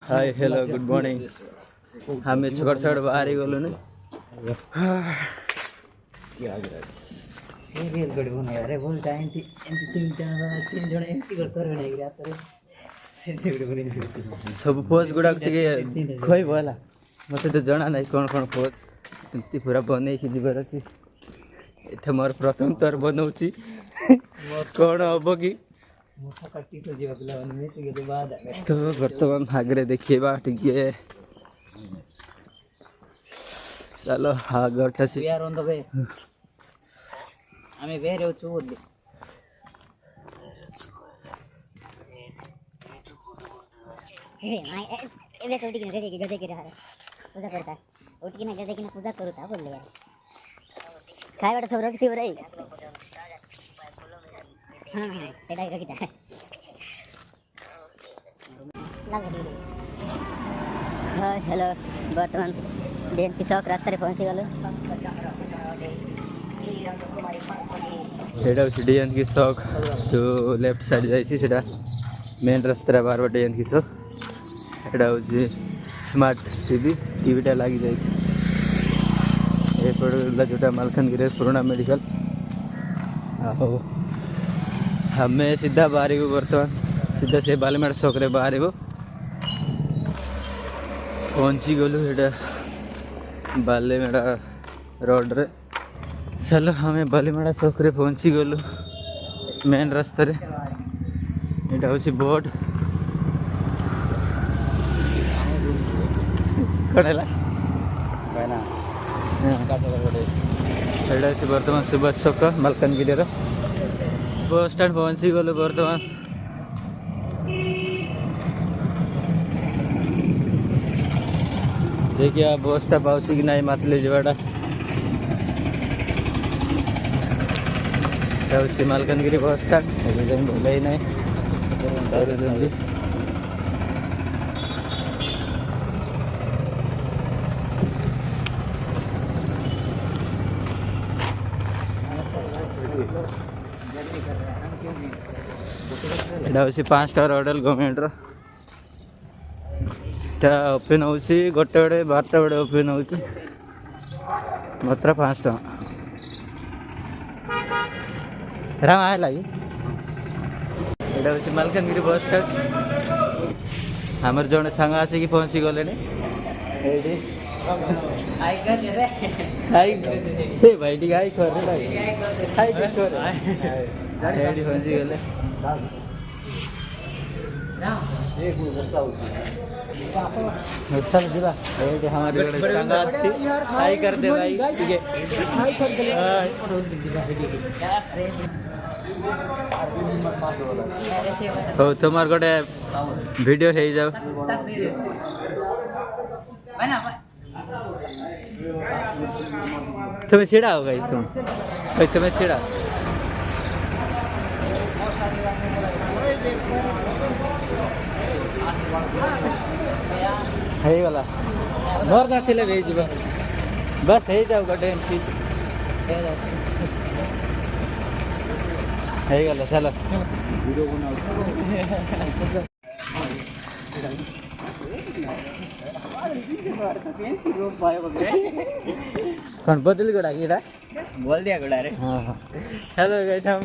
Hi hello good morning आम छड़ बाहर गलु सीरियल गोटे बन अरे भूलटा एमती तीन जन एमती सब पोज गुड़ा कहब है मत तो जना ना कौन कौन पोज एमती पूरा बनई जीवार अच्छी ये मोर प्रथम थर बनाऊँ कौन हम कि तो बर्तमान आगे देखा टे चलो आगे से यार ऑन द वे आमे ಬೇರೆ ಹೋಗ್ತೀವಿ हे मैं ये तो उठी के रेडी के गदे के रहा पूजा करता उठ के ना गदे के ना पूजा करूता बोल ले यार खाए बड़ा सब रखती हो रही हां सेटा रखीता लग रही हां हेलो वर्तमान डेन की चौक रास्ता रे पहुंची गलो डीएन की चौक जो लेफ्ट साइड जाइए मेन रास्ता बार डीएन की चौक एटा हूँ स्मार्ट टीवीटा लगी जापड़ा जोटा मालकानगिरी पुराना मेडिकल आम सीधा बाहर बर्तमान सीधा से बालीमेड़ा चौक बाहर पहुँची गलु ये बालीमेड़ा रोड रे चलो हमें बालीमेड़ा चौक रे पहुँची गलु मेन रास्ता रे यहाँ हूँ बोर्ड कौन है बर्तमान सुभाष छक मालकानगिरी बस स्टैंड पहुँची गलु बर्तमान देखिए बसटा पाँच कि ना मातली जावाटा मालकानगिरी बस स्टैंड भूल ही ना यहाँ हूँ 5 स्टार होटेल गवर्नमेंट ओपन हो गोटे बड़े 12टा बड़े ओपन हो मात्र 5 टଙ୍କା राम है लगी यहाँ हूँ मालकानगिरी बस स्टैंड आमर जड़े सांग आसिक पहुँची गले भाई टी आई पहुँची गले चल जीवा हमारे सांग हाई कर दे भाई हो तुमार गोटे वीडियो हो जाओ तुम्हें छिड़ा हो गई तुम्हें छिड़ा गला मोर ना थिले भेज बस हो जाओ गोटे गला चलो कौन बदली गोड़ा की बोल दिया गोड़ा रे हाँ हेलो गाइस हम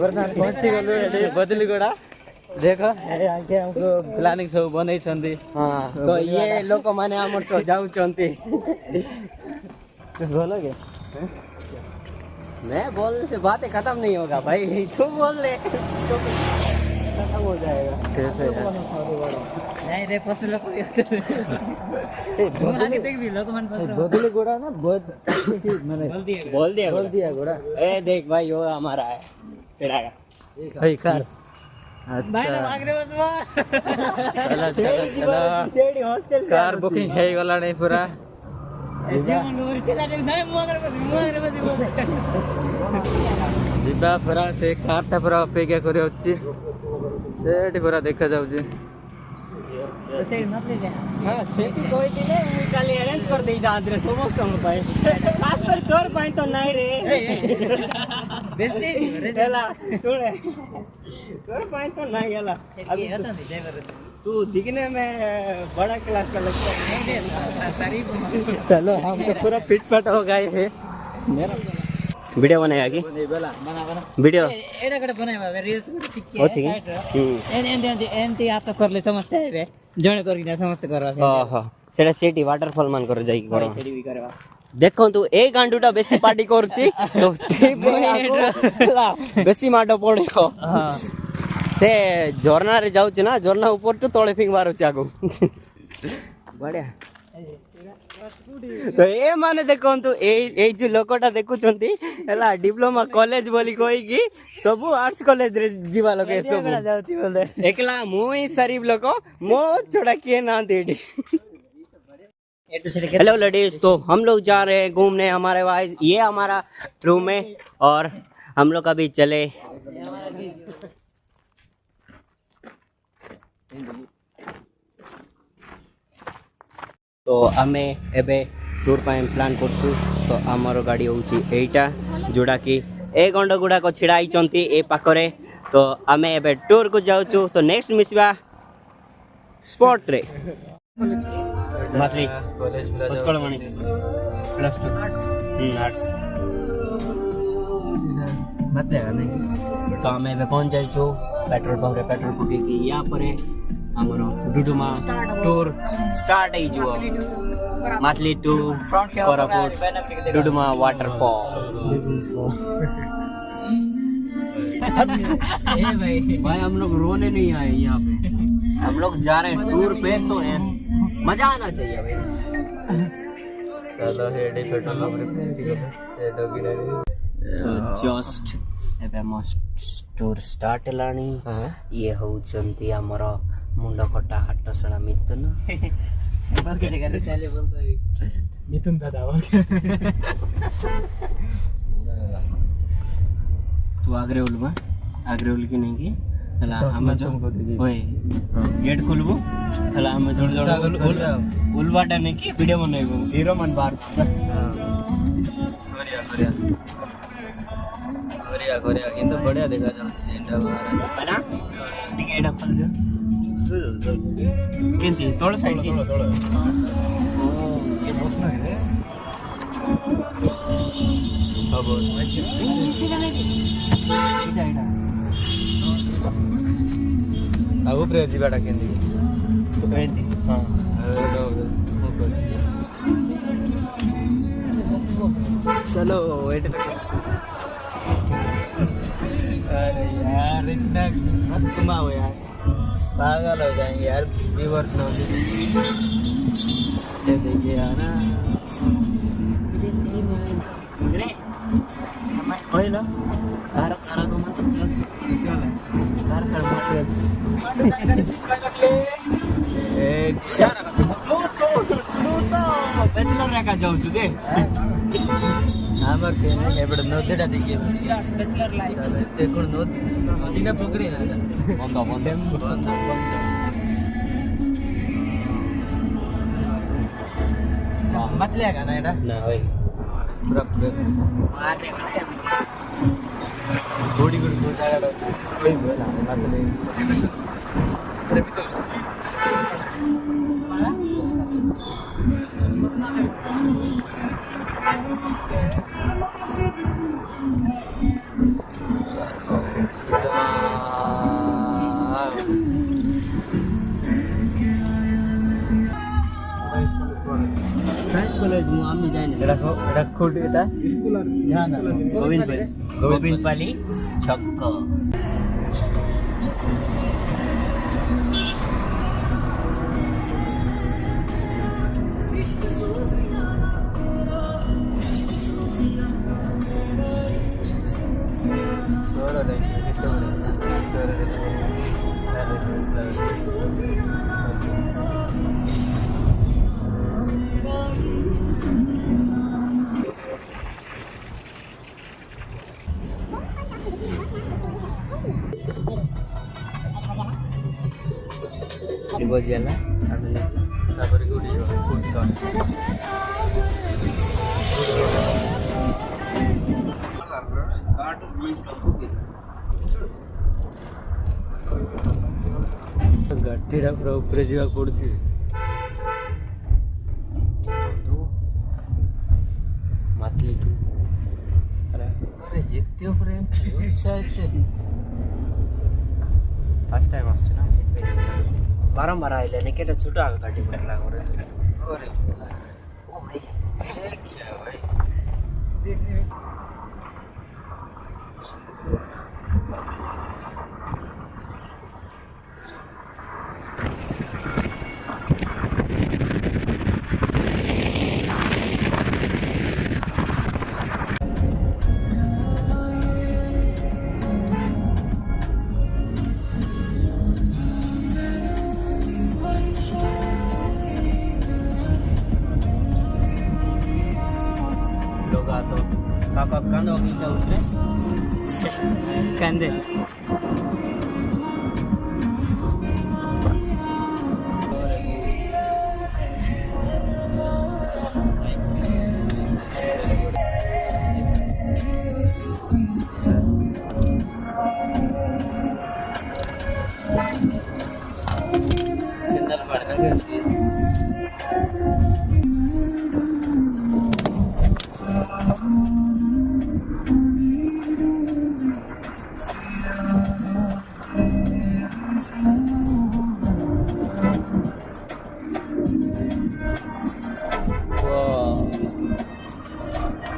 बर्तमान पहुंची गलु बदली गोड़ा देखो आगे हमको प्लानिंग सब बनै छंदी हां तो ये लोक माने हमर सो जाउ छंती बोलो के मैं बोलने से बातें खत्म नहीं होगा भाई तुम बोल ले तो खत्म हो जाएगा कैसे नहीं रे पसु लोग आगे देख भी लोग मन पसु बदले गोड़ा ना बहुत मैंने बोल दिया गोड़ा ए देख भाई वो हमारा है तेरा का भाई कार भाई ना भाग रे बस चलो सेडी हॉस्टल कार बुकिंग है गला नहीं पूरा जीवा पूरा से कारटा पूरा अपेक्षा कर पूरा देखा जाऊँ हाँ सेठी कहते काली अरेंज कर दे समस्त खास कर तोर पाई तो नहीं रे तोर पाई तो नहीं तू दिखने में बड़ा क्लास का लगता है। चलो हम तो पूरा फिट फट हो गए हैं। वीडियो बनाएगा कि वीडियो एडा कಡೆ बनावा रील्स टिके हो छी एंती आप तो कर ले समझते है रे जणे करिना समस्त करवा ओहो सेटा सेठी वाटरफॉल मान कर जाई करो सेठी भी करवा देखो तू ए गांडूटा बेसी पार्टी करछि तो बेसी माडो पड़ेको हां से झरना रे जाउछ ना झरना ऊपर तो तळे फिंग मारुछ आगो बढ़िया तो ए माने देखो तू ए जो लोकटा देखुछंती हला डिप्लोमा कॉलेज बोली कोई की सब आर्ट्स कॉलेज रे जीवा लोके सब जाउछि बोले एकला मुई शरीफ लोको मो छोड़ा के ना देडी। हेलो लेडीज, तो हम लोग जा रहे हैं घूमने हमारे वाइज ये हमारा रूम है और हम लोग अभी चले तो आमे एबे टूर पाए प्लान करछु। तो आमर गाड़ी होउची एटा जोड़ा की ए गंड गुडा को छिड़ाई चंती ए पाखरे। तो आमे एबे टूर को जाउछु। तो नेक्स्ट मिसबा स्पॉट रे मातली कॉलेज उत्कल मणि प्लस 2 आर्ट्स मातले नहीं। तो आमे एबे पहुंच जाइछु पेट्रोल पंप रे पेट्रोल पके की या परे हमरो डुडुमा टूर स्टार्ट ही जो Mathili to Koraput Duduma waterfall. This is भाई हम लोग रोने नहीं आए यहाँ पे, हम लोग जा रहे हैं टूर पे तो है मजा आना चाहिए भाई। चलो हेडी पेट्रोल जस्ट एबे मस्ट टूर स्टार्ट लानी। ये होउचंती हमर मुंड कटा हाटसला मिथुन बलके करे ताले बोलतो मिथुन दादा तू आग्रे उलबा आग्रे उल की नहीं की हला हम जो ओए गेट खोलबो हला हम जोड़ जोड़ उलबाटा नहीं की वीडियो बनाइबो हीरो मन बार करिया करिया करिया किंतु बढ़िया देखा जा सीनटा बाहर है ना टिकेट खोल दो केंती तोड़ साइड की तोड़ ये बस ना है अब सीधा नहीं इटा अब प्रे जीवाटा केंती तो केंती हां चलो वेट अरे यार इतना मत घुमाओ यार, पागल हो जाएंगे यार व्यूअर्स लोग। देखिए यार ना ओए लो कार कार को मत चल कार कर मत एक तो बैचलर रे का जाऊ तुझे आमर के एबड नोदेटा देखिए बैचलर लाइफ देखो नोदिना पोखरी ना बंद मत लेगा ना एटा ना भाई पूरा मारने वाला बॉडी गुड हो जाएगा कोई बोला मत ले अरे भी तो कॉलेज में आमी जाने एटा खुद एटा स्कूल यहाँ ना गोविंदपाली छक्का बजियाला तापर गुडी फूड सॉन्ग कार्ड 20 टका गाड़ीटा पूरा ऊपर जावा पड़ुछि मतली तू अरे अरे एते ऊपर शायद फर्स्ट टाइम आछछ ना सेट बारंबार आइले ने केटा छोटो आगे गाड़ी में लागो रे अरे ओ भाई ये क्या है भाई देखने काका कांदो खींचा उतरे कांदे चिंदल पड़ता कैसे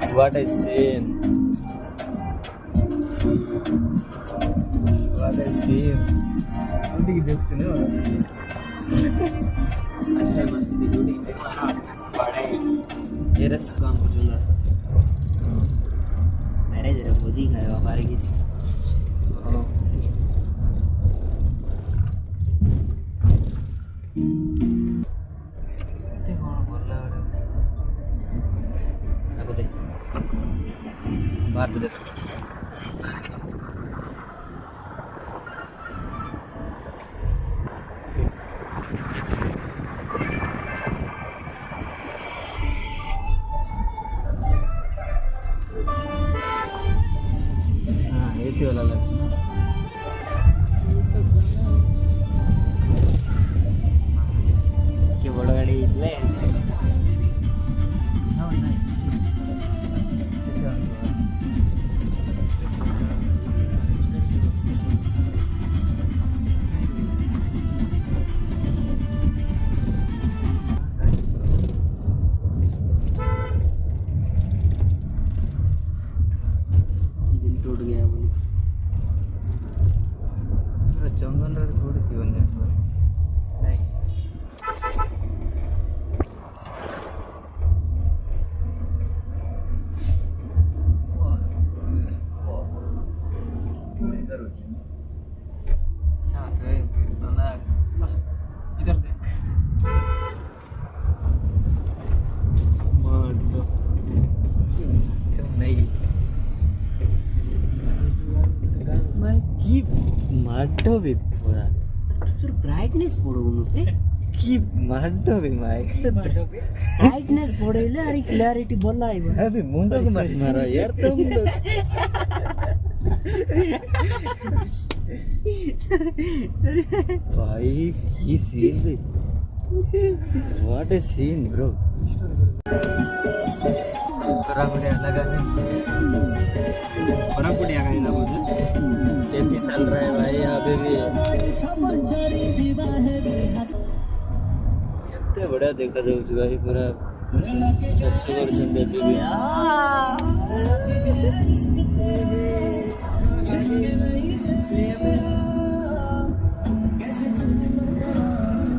What a scene! What a scene! Nanti kita kesini lah. अच्छा मस्ती दी जोड़ी बड़े ये रस काम को चुन रहा मेरे जरा भोजी खाए व्यापारी की ते कौन बोल रहा है aku deh बाहर पे देखो हाँ एसी वाला लग क्या बड़ा गाड़ी इसलिए टूट गया बोली पूरा जंगल रे थोड़ी थी वने नहीं इधर साथ है ना इधर देख मारो नहीं की माधवी पूरा তোর ব্রাইটনেস বড় উনতে কি মাধवी মাইক ব্রাইটনেস বড়ইলে আর ক্লিয়ারিটি বল আইবো अभी मुंडो को मत मारो यार तुम लोग भाई की सीन रे व्हाट ए सीन ब्रो बराबर लगा है बराबर आ गई ना मुझे भी चल रहा है भाई अभी भी कितने बड़ा देखा जाऊ भाई पूरा अच्छे वर्जन देती भी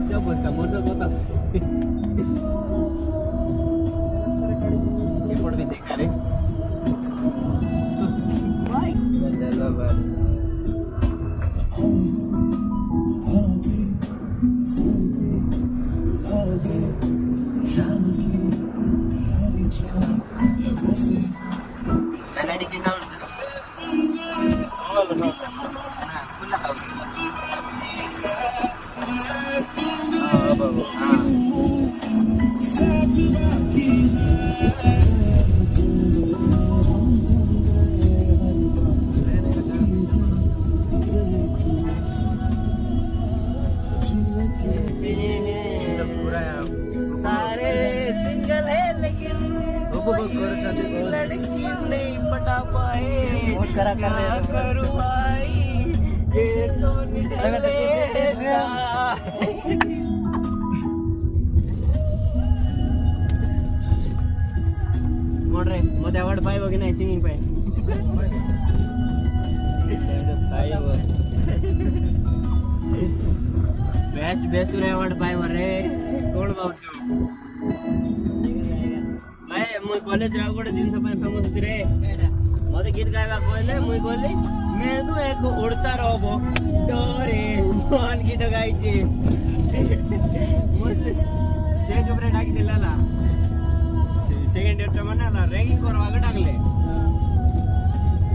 क्या बोलता मोटर बोलता ये पड़ भी देखा रे लड़की नहीं पटा पाए करा कर करू भाई ये तो ನೋಡ್ರಿ ಮತ್ತೆ ಅವಾರ್ಡ್ 5 ಹೋಗಿ ನಾ ಸಿಂಗಿಂಗ್ 5 बेस्ट बेस्ट रे अवार्ड 5 रे कोण बावचो मैं मुई कॉलेज रा गोटे दिन सब फेमस छी रे मते गीत गायबा कहले मुई कहले मैं तो एक उड़ता रहबो डोरे मान गीत गाई छी मस्त स्टेज ऊपर डाकी दिलाला सेकंड ईयर माने ना रैंकिंग करवा के डाकले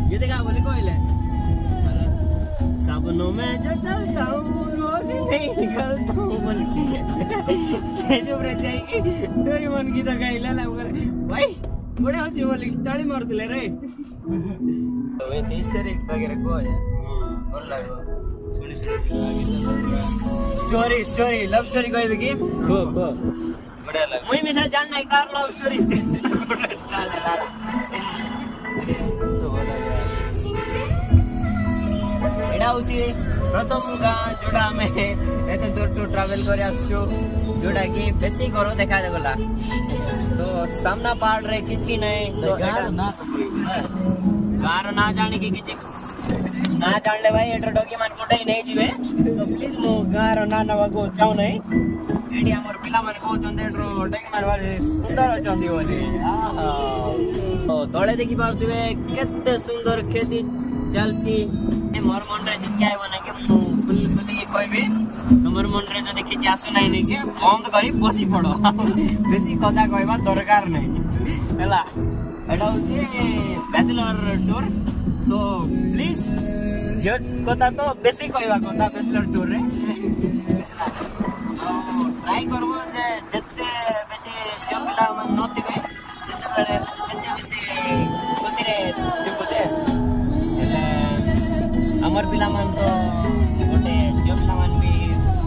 गीत गा बोली कहले सपनों में जो चलता हूँ रोज नहीं निकलता हूँ मन स्टेज ऊपर जाएगी डोरेमोन गीत गाई लाला भाई बड़े होची बोली ताली मारतले रे वे हिस्टरी वगैरह को है बोल लागो सुनी स्टोरी लव स्टोरी कहबे की को बढ़िया लग मुई में से जान नहीं कार लव स्टोरी एडा होची प्रथम गाँ जोड़ा में एते दूर टू ट्रैवल करे आछो जोड़ा की बेसी करो देखा गला तो सामना पहाड़ रे किछि नहीं तो गार ना गार ना जाने की किछि ना जानले भाई एटर डॉगी मान कोटे नहीं जीवे तो प्लीज मो गार ना नवागो चाउ नहीं एडी हमर पिला मन को चंदे एटर डॉगी मान वाले सुंदर चंदी बोली आहा तो तळे देखि पाउतबे केते सुंदर खेती चलची मोर मन रे जिकाय बना के मु फुल फुली कहबे तमर मन रे जदि किछि आसु नाही नै के बंद करी बसी पड़ो बेसी कथा कहबा दरकार नै हला एटा होची बैचलर टूर सो प्लीज जे कथा तो बेसी कहबा कथा बैचलर टूर रे ट्राई करबो जे जत्ते बेसी जे पिला मन नथिबे जत्ते बेले जत्ते बेसी खुशी रे देखो जे हमर पिला मन तो गोटे जो पिला मन भी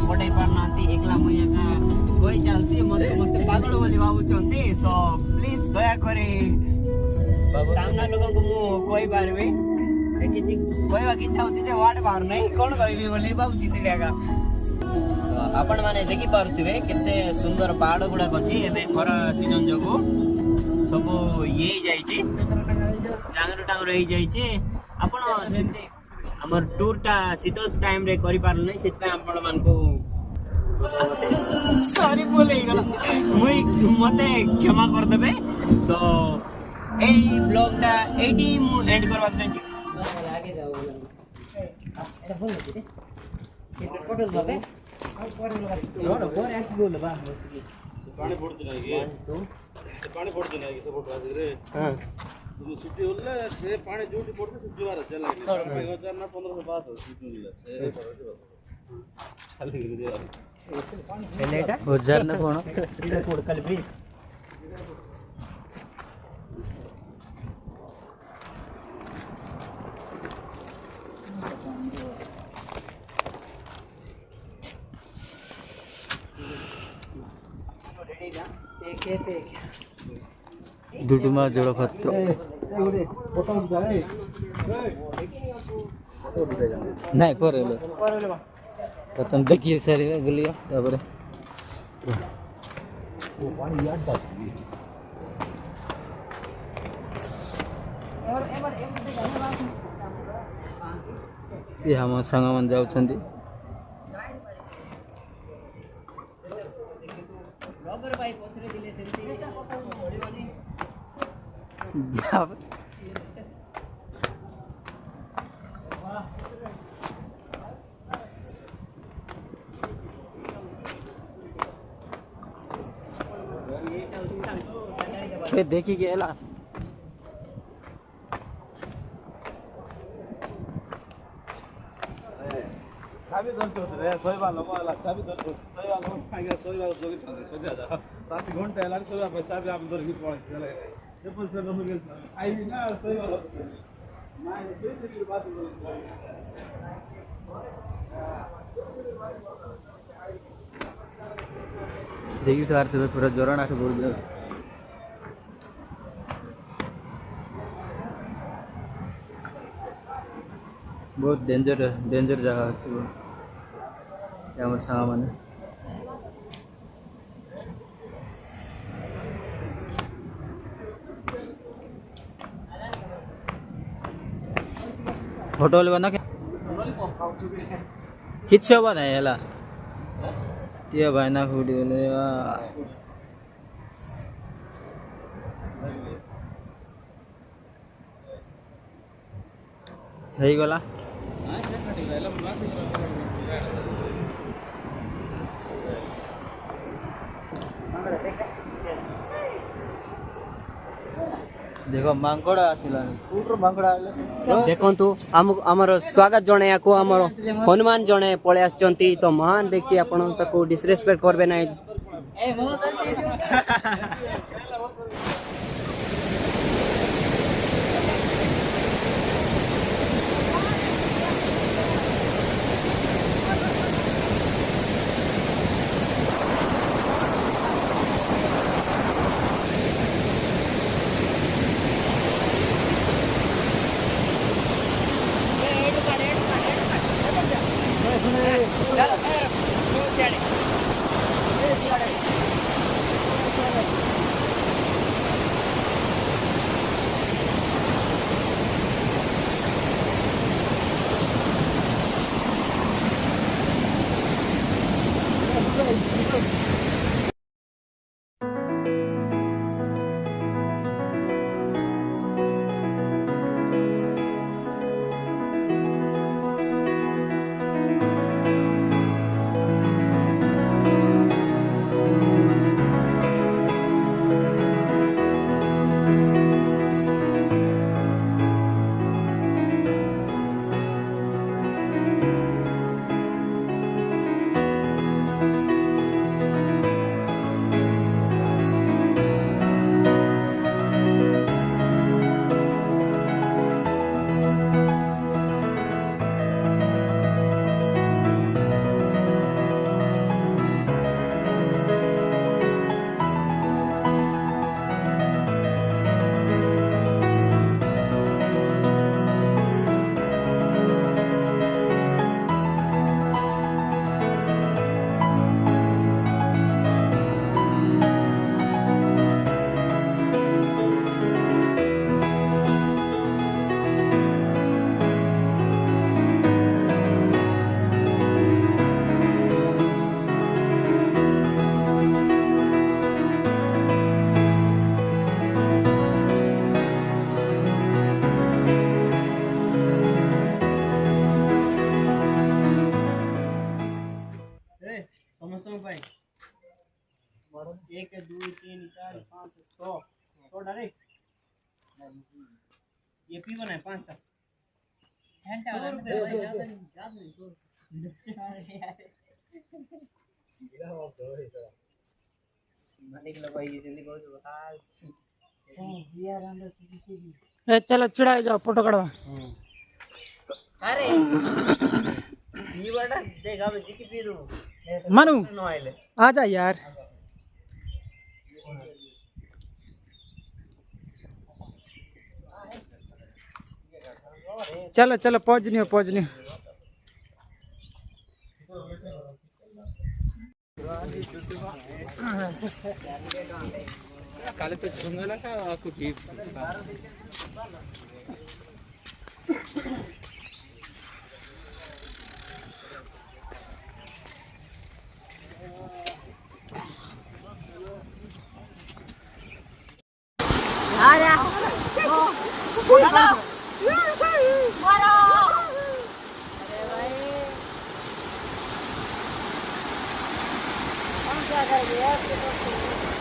गोटे पारनाती एकला मुया का कोई चलती मते पागल बोली बाबू चंती सो प्लीज दया करे सामना लोगों को मु कोई पारबे से किछि कोइबा की चाहती जे वार्ड बाहर नहीं कोन कहबी बोली बाबू चिसिडिया का आपण माने देखि पारथिबे केते सुंदर पहाड़ गुडा अछि एबे खरा सीजन जगो सब ये जाई छी टांगर रही जाई छी आपण हमर टूर टा शीत टाइम रे करि पारल नै सेत पे आपण मान को सॉरी बोले गला मुई मते क्षमा कर देबे सो ए ब्लॉग टा 80 मु एंड करबा चाहि आगे जाओ एटा बोल दे ये टोटल बाबे और पड़े लगा और ऐसे बोल बा पानी फोड़ देना ये पानी फोड़ देना ये सब फोड़ रे हां तुम सिटी होले से पानी जोटी पड़ते से जुवार चला 1000 ना 1500 बात हो सिटी होले चल गिर लेटा 1000 ना कोन इधर कोड कल प्लीज डुडुमा जलपात्र नहीं परेलो प्रथम देखिए सारी गलिया तापरे ये हम संग मन जाउछंदी रबर भाई पथरे दिले सेमती देखी गेला चाबी धरते होते रे सोईबा लमाला चाबी धरते सोईबा लमा आगे सोईबा जोगी सोजा जा रात घंटे लाग सोईबा पे चाबी हम धर गीत पड़े चले ये पर से रह गेल आई ना सोईबा ना सोई से की बात देखी तो आरती पूरा जोराना से बोल दे बहुत डेंजर जगह अच्छी আমার সামনে फोटो बना के किच्छे बनाए हेला त्यो भएन खुडीले ହେଇଗଲା देखो मांकड़ा आसिलानी कोठर मांकड़ा आले देखंतु हमर स्वागत जणे याको हमर हनुमान जणे पळे आछंती तो महान व्यक्ति आपण तको डिसरेस्पेक्ट करबे नै ए मो समझता भाई 1 2 3 4 5 6 डायरेक्ट ये पी बना है 5 का 100 रुपए भाई ज्यादा नहीं 100 मालिक लोग भाई जल्दी बहुत चलो चढ़ाए जाओ फोटो कड़वा अरे ये बड़ा देखा मैं जी की पी दूं मनु आ जा यार चलो चलो पहुंच नहीं काले तो सुंगला का आपको ठीक क्या कर गया